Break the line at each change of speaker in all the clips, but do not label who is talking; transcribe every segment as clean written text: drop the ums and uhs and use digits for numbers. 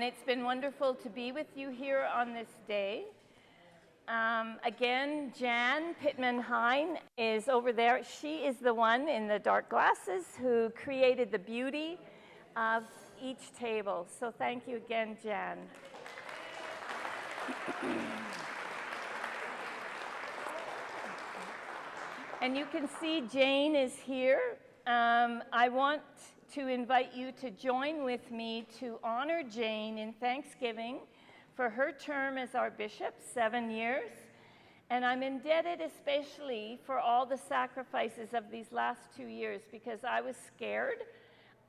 and it's been wonderful to be with you here on this day. Again, Jan Pittman-Hein is over there. She is the one in the dark glasses who created the beauty of each table. So thank you again, Jan. And you can see Jane is here. I want to invite you to join with me to honor Jane in Thanksgiving for her term as our bishop, 7 years. And I'm indebted especially for all the sacrifices of these last 2 years because I was scared.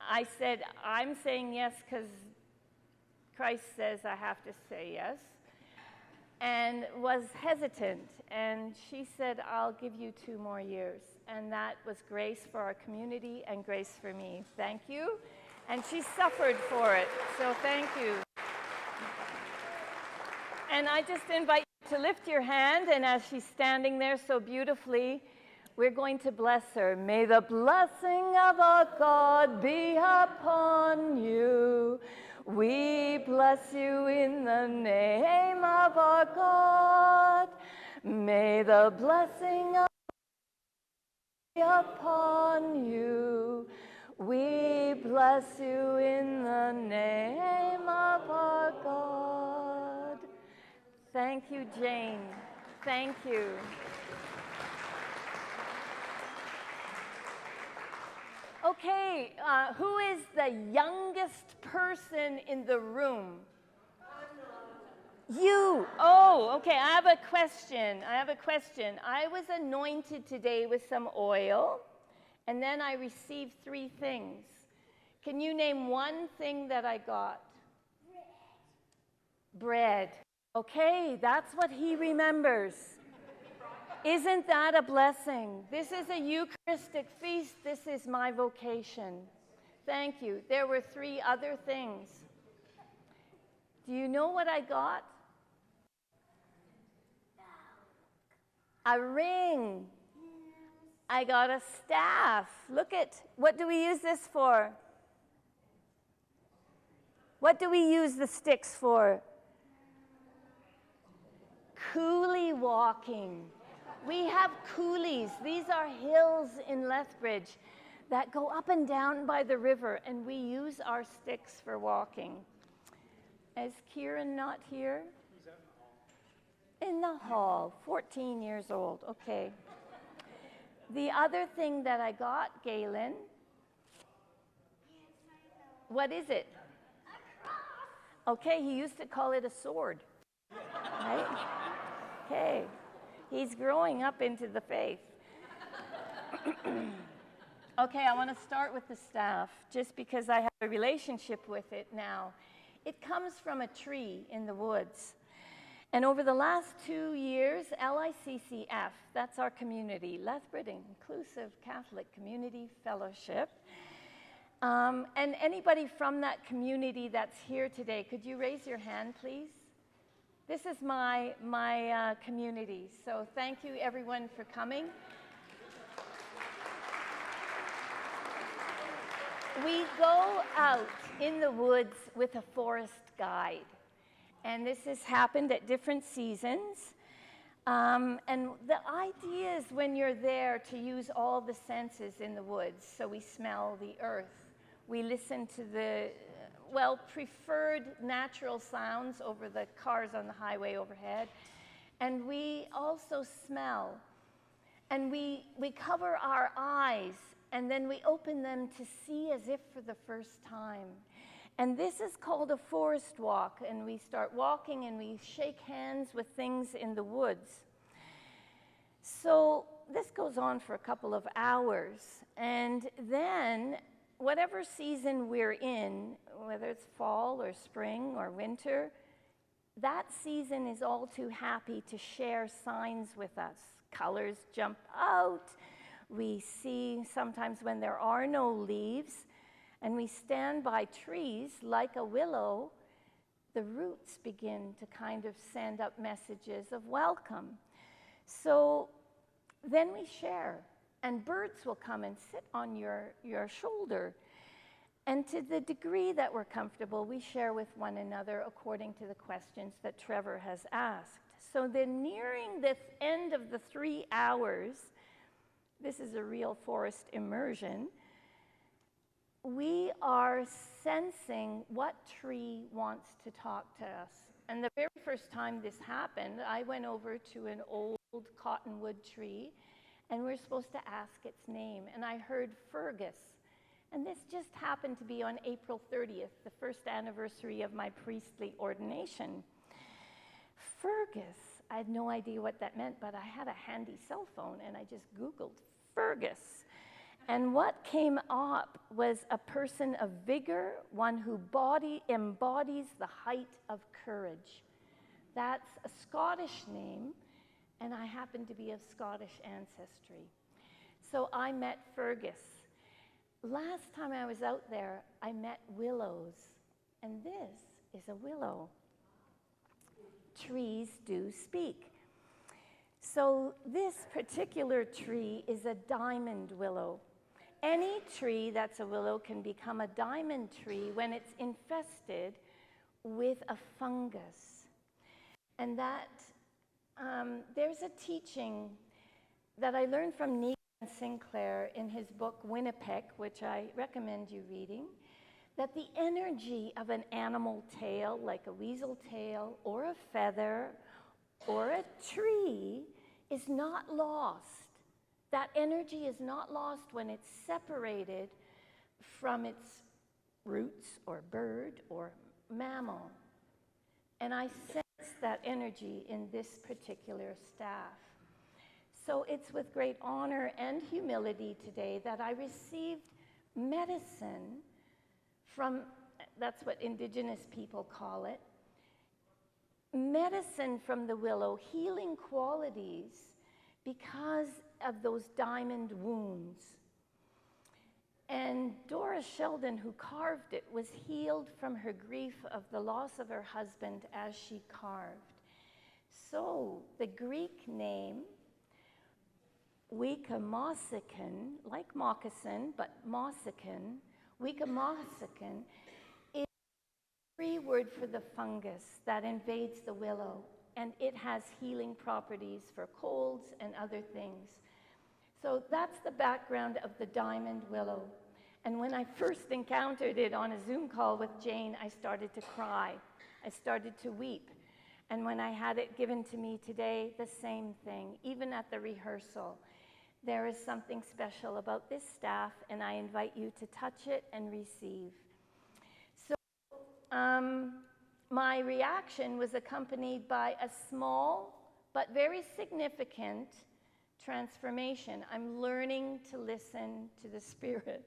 I said, I'm saying yes because Christ says I have to say yes, and was hesitant. And she said, I'll give you 2 more years. And that was grace for our community and grace for me. Thank you. And she suffered for it, so thank you. And I just invite you to lift your hand, and as she's standing there so beautifully, we're going to bless her. May the blessing of our God be upon you. We bless you in the name of our God. May the blessing of be upon you. We bless you in the name of our God. Thank you, Jane. Thank you. Okay, who is the youngest person in the room? You. Oh, okay, I have a question. I was anointed today with some oil, and then I received 3 things. Can you name one thing that I got? Bread. Okay, that's what he remembers. Isn't that a blessing? This is a Eucharistic feast. This is my vocation. Thank you. There were 3 other things. Do you know what I got? A ring. I got a staff. Look at, what do we use this for? What do we use the sticks for? Coolie walking. We have coulees. These are hills in Lethbridge that go up and down by the river, and we use our sticks for walking. Is Kieran not here? He's out in the hall. In the hall, 14 years old, okay. The other thing that I got, Galen, what is it? Okay, he used to call it a sword, right? Okay, he's growing up into the faith. Okay, I want to start with the staff, just because I have a relationship with it now. It comes from a tree in the woods. And over the last 2 years, LICCF, that's our community, Lethbridge Inclusive Catholic Community Fellowship. And anybody from that community that's here today, could you raise your hand, please? This is my community, so thank you everyone for coming. We go out in the woods with a forest guide, and this has happened at different seasons. And the idea is when you're there to use all the senses in the woods. So we smell the earth, we listen to the preferred natural sounds over the cars on the highway overhead. And we also smell. And we cover our eyes, and then we open them to see as if for the first time. And this is called a forest walk, and we start walking and we shake hands with things in the woods. So this goes on for a couple of hours, and then whatever season we're in, whether it's fall or spring or winter, that season is all too happy to share signs with us. Colors jump out. We see sometimes when there are no leaves, and we stand by trees like a willow, the roots begin to kind of send up messages of welcome. So then we share, and birds will come and sit on your shoulder. And to the degree that we're comfortable, we share with one another according to the questions that Trevor has asked. So then nearing the end of the 3 hours, this is a real forest immersion, we are sensing what tree wants to talk to us. And the very first time this happened, I went over to an old cottonwood tree, and we're supposed to ask its name. And I heard Fergus. And this just happened to be on April 30th, the first anniversary of my priestly ordination. Fergus, I had no idea what that meant, but I had a handy cell phone, and I just Googled Fergus. And what came up was a person of vigor, one who embodies the height of courage. That's a Scottish name, and I happen to be of Scottish ancestry. So I met Fergus. Last time I was out there, I met willows, and this is a willow. Trees do speak. So this particular tree is a diamond willow. Any tree that's a willow can become a diamond tree when it's infested with a fungus. And that, there's a teaching that I learned from Negan Sinclair in his book Winnipeg, which I recommend you reading, that the energy of an animal tail, like a weasel tail or a feather or a tree, is not lost. That energy is not lost when it's separated from its roots or bird or mammal. And I sense that energy in this particular staff. So it's with great honor and humility today that I received medicine from, that's what Indigenous people call it, medicine from the willow, healing qualities because of those diamond wounds. And Doris Sheldon, who carved it, was healed from her grief of the loss of her husband as she carved. So the Greek name, Wicamosican, like moccasin, but mossican, Wicamosican, is a Cree word for the fungus that invades the willow, and it has healing properties for colds and other things. So that's the background of the diamond willow. And when I first encountered it on a Zoom call with Jane, I started to cry. I started to weep. And when I had it given to me today, the same thing, even at the rehearsal. There is something special about this staff, and I invite you to touch it and receive. So my reaction was accompanied by a small but very significant transformation. I'm learning to listen to the Spirit.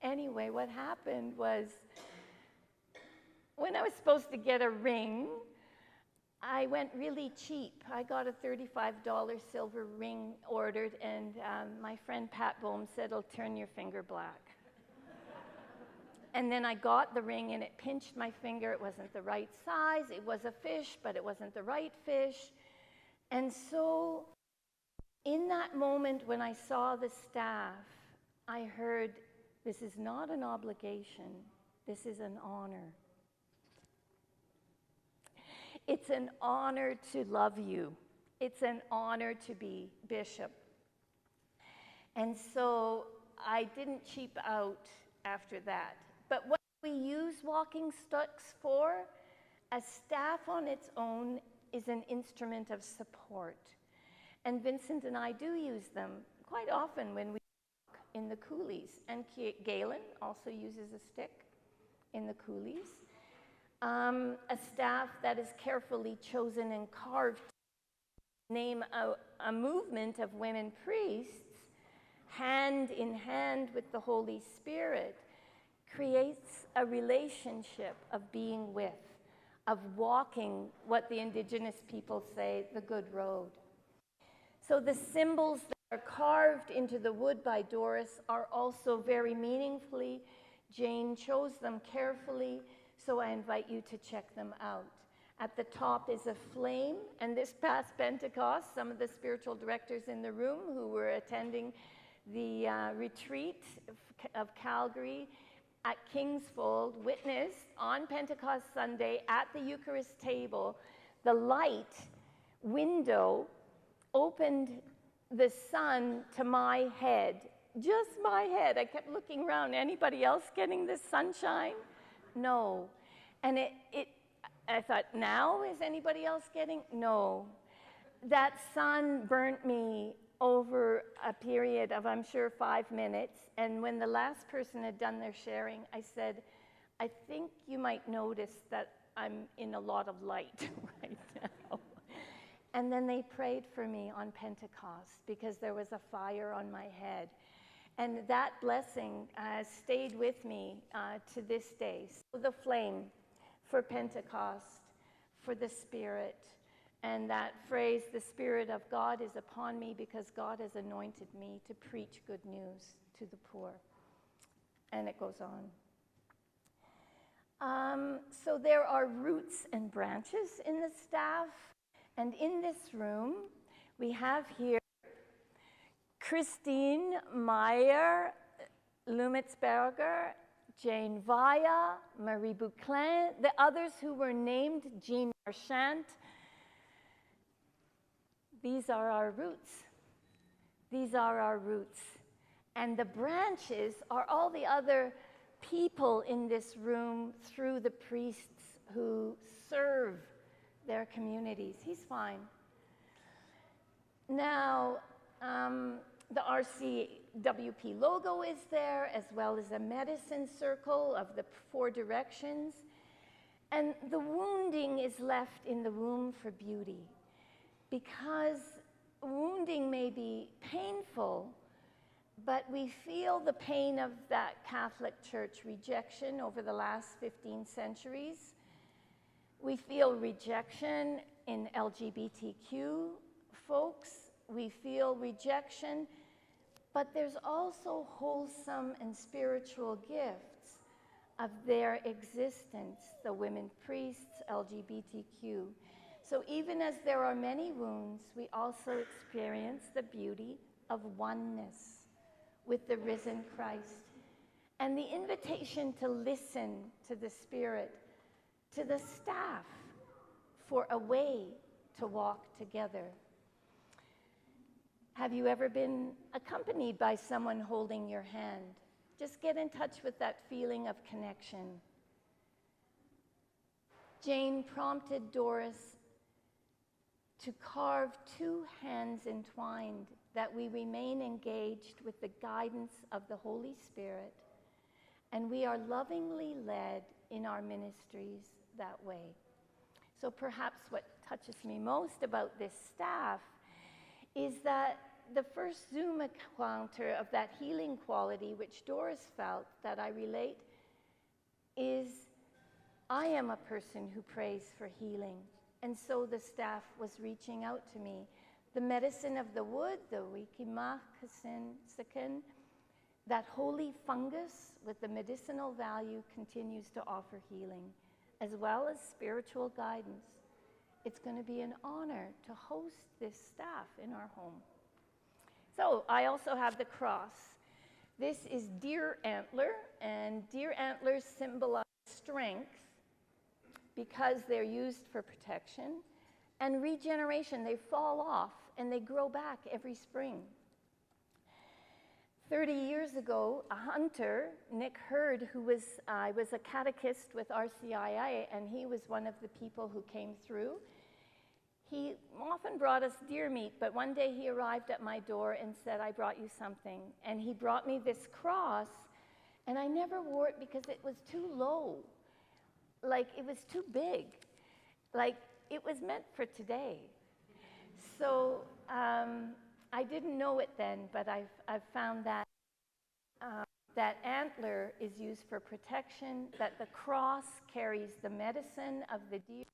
Anyway, what happened was when I was supposed to get a ring, I went really cheap. I got a $35 silver ring ordered, and my friend Pat Bohm said, "It'll turn your finger black." And then I got the ring, and it pinched my finger. It wasn't the right size. It was a fish, but it wasn't the right fish. And so in that moment when I saw the staff, I heard, this is not an obligation. This is an honor. It's an honor to love you. It's an honor to be bishop. And so I didn't cheap out after that. But what we use walking sticks for, a staff on its own is an instrument of support. And Vincent and I do use them quite often when we walk in the coulees. And Galen also uses a stick in the coulees. A staff that is carefully chosen and carved to name a movement of women priests, hand in hand with the Holy Spirit, creates a relationship of being with, of walking what the Indigenous people say, the good road. So the symbols that are carved into the wood by Doris are also very meaningfully. Jane chose them carefully, so I invite you to check them out. At the top is a flame, and this past Pentecost, some of the spiritual directors in the room who were attending the retreat of Calgary at Kingsfold witnessed on Pentecost Sunday at the Eucharist table, the light window opened the sun to my head, just my head. I kept looking around. Anybody else getting this sunshine? No. And I thought, now is anybody else getting? No. That sun burnt me over a period of, I'm sure, 5 minutes. And when the last person had done their sharing, I said, I think you might notice that I'm in a lot of light right now. And then they prayed for me on Pentecost because there was a fire on my head. And that blessing has stayed with me to this day. So the flame for Pentecost, for the Spirit, and that phrase, the Spirit of God is upon me because God has anointed me to preach good news to the poor. And it goes on. So there are roots and branches in the staff. And in this room, we have here Christine Meyer, Lumitzberger, Jane Vaya, Marie Bouclin, the others who were named, Jean Marchant. These are our roots. These are our roots. And the branches are all the other people in this room through the priests who serve their communities. He's fine. Now, the RCWP logo is there, as well as a medicine circle of the 4 directions. And the wounding is left in the womb for beauty, because wounding may be painful, but we feel the pain of that Catholic Church rejection over the last 15 centuries. We feel rejection in LGBTQ folks. We feel rejection, but there's also wholesome and spiritual gifts of their existence, the women priests, LGBTQ. So even as there are many wounds, we also experience the beauty of oneness with the risen Christ, and the invitation to listen to the Spirit, to the staff, for a way to walk together. Have you ever been accompanied by someone holding your hand? Just get in touch with that feeling of connection. Jane prompted Doris to carve 2 hands entwined, that we remain engaged with the guidance of the Holy Spirit, and we are lovingly led in our ministries that way. So perhaps what touches me most about this staff is that the first Zoom encounter of that healing quality, which Doris felt, that I relate, is I am a person who prays for healing. And so the staff was reaching out to me. The medicine of the wood, the wikimakasin, that holy fungus with the medicinal value continues to offer healing, as well as spiritual guidance. It's going to be an honor to host this staff in our home. So I also have the cross. This is deer antler, and deer antlers symbolize strength because they're used for protection and regeneration. They fall off and they grow back every spring. 30 years ago, a hunter, Nick Hurd, who was a catechist with RCIA, and he was one of the people who came through. He often brought us deer meat, but one day he arrived at my door and said, I brought you something. And he brought me this cross, and I never wore it because it was too low. Like, it was too big. Like, it was meant for today. So I didn't know it then, but I've found that that antler is used for protection, that the cross carries the medicine of the deer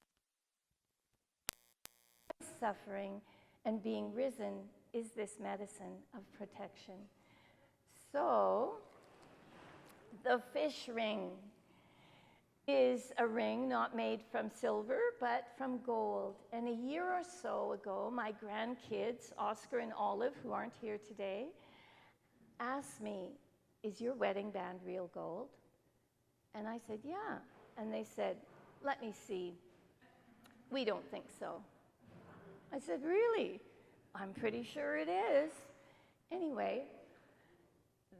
suffering, and being risen is this medicine of protection. So the fish ring is a ring not made from silver, but from gold. And a year or so ago, my grandkids, Oscar and Olive, who aren't here today, asked me, is your wedding band real gold? And I said, yeah. And they said, let me see. We don't think so. I said, really? I'm pretty sure it is. Anyway,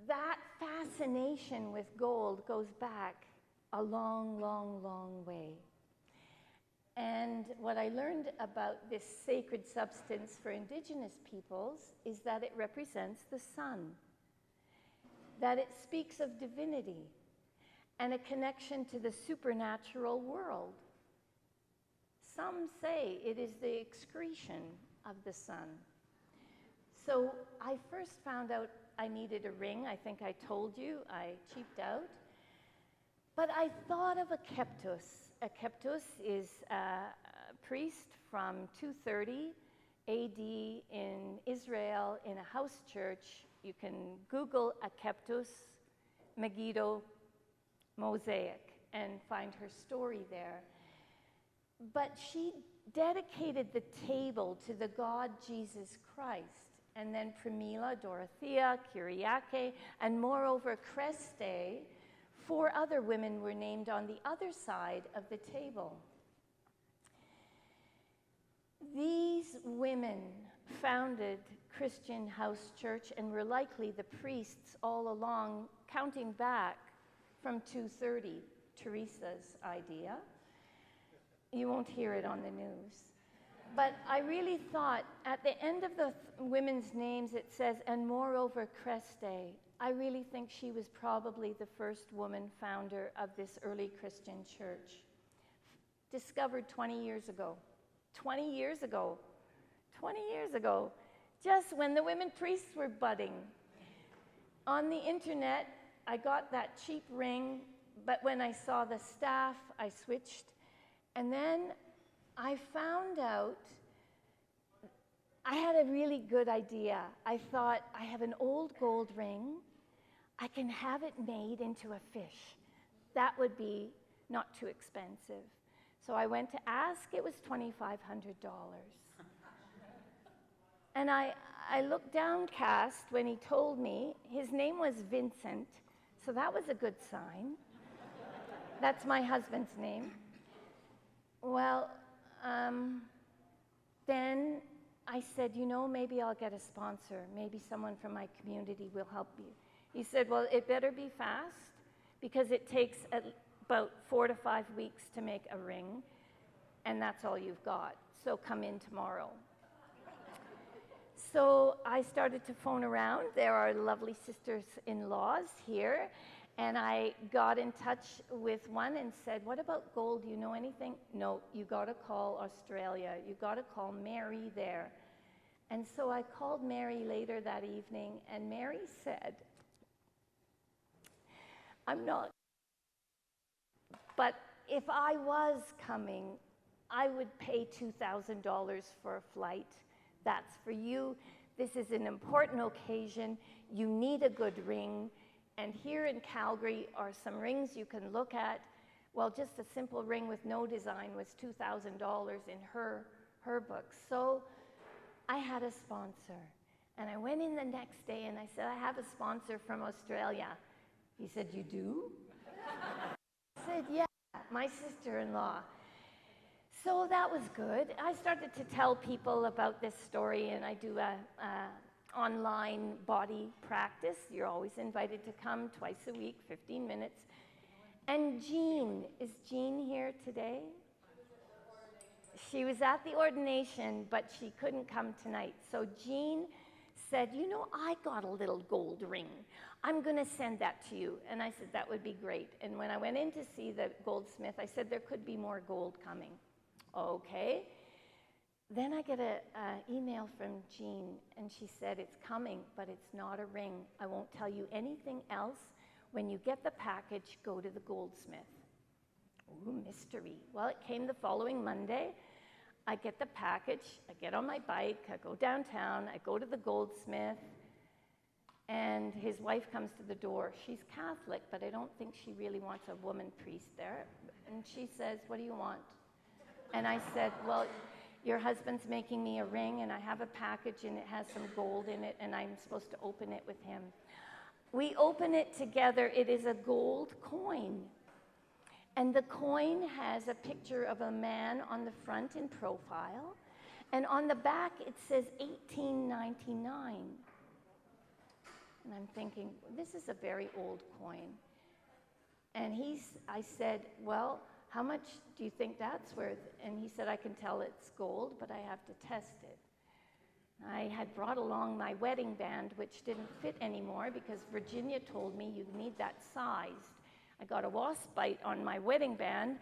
that fascination with gold goes back a long, long, long way. And what I learned about this sacred substance for indigenous peoples is that it represents the sun, that it speaks of divinity and a connection to the supernatural world. Some say it is the excretion of the sun. So I first found out I needed a ring. I think I told you, I cheaped out. But I thought of a keptus. A keptus is a priest from 230 AD in Israel in a house church. You can Google a keptus Megiddo mosaic and find her story there. But she dedicated the table to the God Jesus Christ. And then Pramila, Dorothea, Kyriake, and moreover Creste, 4 other women were named on the other side of the table. These women founded Christian House Church and were likely the priests all along, counting back from 230, Teresa's idea. You won't hear it on the news. But I really thought, at the end of the women's names, it says, and moreover Creste. I really think she was probably the first woman founder of this early Christian church. Discovered 20 years ago. 20 years ago. 20 years ago. Just when the women priests were budding. On the internet, I got that cheap ring, but when I saw the staff, I switched. And then I found out I had a really good idea. I thought, I have an old gold ring. I can have it made into a fish. That would be not too expensive. So I went to ask. It was $2,500. And I looked downcast when he told me. His name was Vincent, so that was a good sign. That's my husband's name. Well, then I said, you know, maybe I'll get a sponsor. Maybe someone from my community will help you. He said, well, it better be fast because it takes about 4 to 5 weeks to make a ring, and that's all you've got. So come in tomorrow. So I started to phone around. There are lovely sisters-in-laws here. And I got in touch with one and said, what about gold? Do you know anything? No, you got to call Australia. You got to call Mary there. And so I called Mary later that evening, and Mary said, I'm not. But if I was coming, I would pay $2,000 for a flight. That's for you. This is an important occasion. You need a good ring. And here in Calgary are some rings you can look at. Well, just a simple ring with no design was $2,000 in her book. So I had a sponsor. And I went in the next day and I said, I have a sponsor from Australia. He said, you do? I said, yeah, my sister-in-law. So that was good. I started to tell people about this story, and I do a online body practice. You're always invited to come twice a week, 15 minutes. And Jean, is Jean here today? She was at the ordination, but she couldn't come tonight. So Jean said, you know, I got a little gold ring. I'm going to send that to you. And I said, that would be great. And when I went in to see the goldsmith, I said, there could be more gold coming. Okay. Then I get an email from Jean, and she said, it's coming, but it's not a ring. I won't tell you anything else. When you get the package, go to the goldsmith. Ooh, mystery. Well, it came the following Monday. I get the package. I get on my bike. I go downtown. I go to the goldsmith, and his wife comes to the door. She's Catholic, but I don't think she really wants a woman priest there. And she says, what do you want? And I said, well, your husband's making me a ring, and I have a package, and it has some gold in it, and I'm supposed to open it with him. We open it together. It is a gold coin. And the coin has a picture of a man on the front in profile. And on the back, it says 1899. And I'm thinking, this is a very old coin. And I said, well, how much do you think that's worth? And he said, I can tell it's gold, but I have to test it. I had brought along my wedding band, which didn't fit anymore because Virginia told me you need that sized. I got a wasp bite on my wedding band,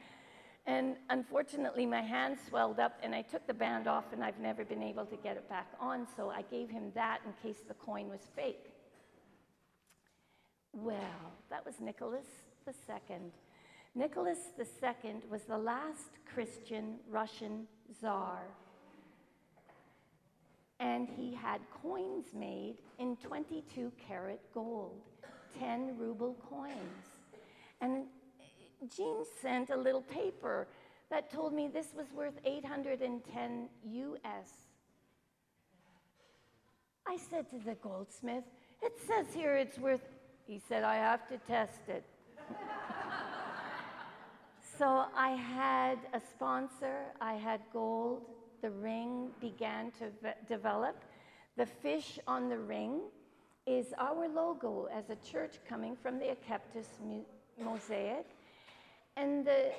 and unfortunately my hand swelled up, and I took the band off, and I've never been able to get it back on, so I gave him that in case the coin was fake. Well, that was Nicholas II. Nicholas II was the last Christian Russian Tsar. And he had coins made in 22-karat gold, 10 ruble coins. And Jean sent a little paper that told me this was worth 810 US. I said to the goldsmith, it says here it's worth, he said, I have to test it. So I had a sponsor, I had gold, the ring began to develop. The fish on the ring is our logo as a church coming from the Akeptis mosaic. And the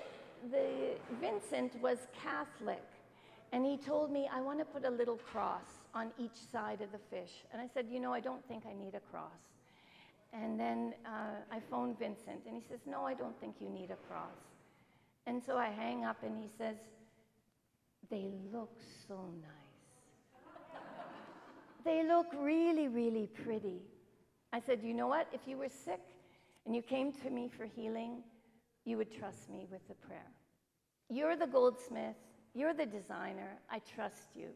Vincent was Catholic, and he told me, I want to put a little cross on each side of the fish. And I said, you know, I don't think I need a cross. And then I phoned Vincent, and he says, no, I don't think you need a cross. And so I hang up, and he says, they look so nice. They look really, really pretty. I said, you know what? If you were sick and you came to me for healing, you would trust me with the prayer. You're the goldsmith. You're the designer. I trust you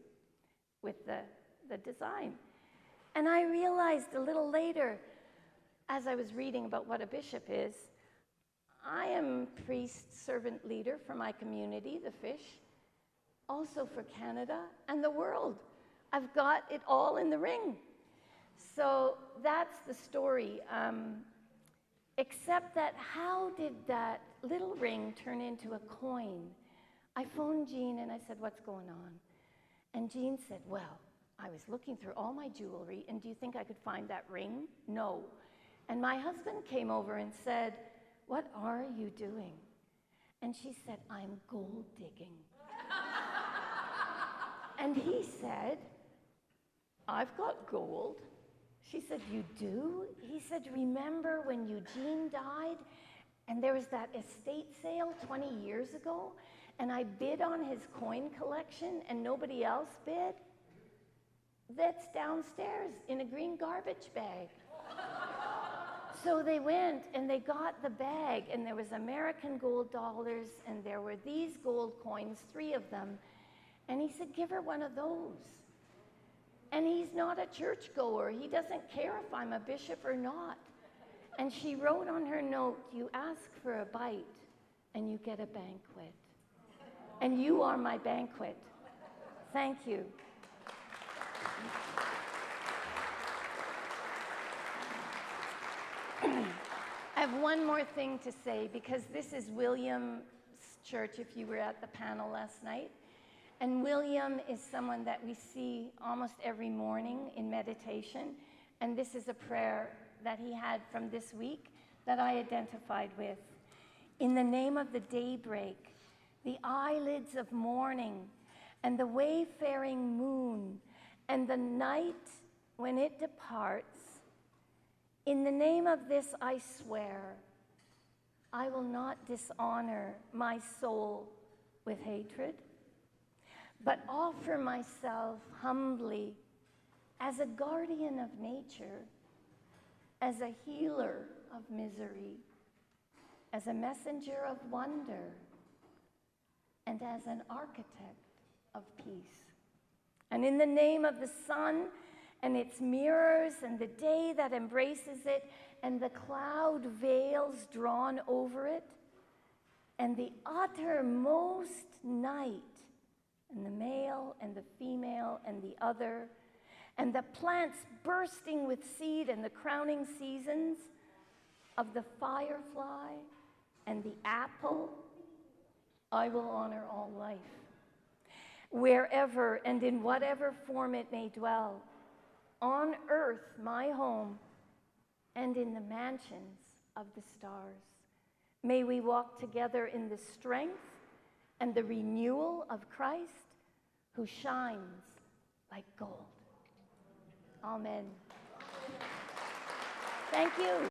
with the design. And I realized a little later, as I was reading about what a bishop is, I am priest, servant, leader for my community, the fish, also for Canada and the world. I've got it all in the ring. So that's the story. Except that how did that little ring turn into a coin? I phoned Jean and I said, what's going on? And Jean said, well, I was looking through all my jewelry, and do you think I could find that ring? No. And my husband came over and said, what are you doing? And she said, I'm gold digging. And he said, I've got gold. She said, you do? He said, remember when Eugene died and there was that estate sale 20 years ago and I bid on his coin collection and nobody else bid? That's downstairs in a green garbage bag. So they went and they got the bag, and there was American gold dollars and there were these gold coins, 3 of them. And he said, give her one of those. And he's not a churchgoer. He doesn't care if I'm a bishop or not. And she wrote on her note, you ask for a bite and you get a banquet. And you are my banquet. Thank you. I have one more thing to say, because this is William's church, if you were at the panel last night. And William is someone that we see almost every morning in meditation. And this is a prayer that he had from this week that I identified with. In the name of the daybreak, the eyelids of morning, and the wayfaring moon, and the night when it departs, in the name of this I swear, I will not dishonor my soul with hatred, but offer myself humbly as a guardian of nature, as a healer of misery, as a messenger of wonder, and as an architect of peace. And in the name of the sun and its mirrors and the day that embraces it and the cloud veils drawn over it and the uttermost night and the male and the female and the other and the plants bursting with seed and the crowning seasons of the firefly and the apple I will honor all life, wherever and in whatever form it may dwell, on earth my home, and in the mansions of the stars. May we walk together in the strength and the renewal of Christ, who shines like gold. Amen. Thank you.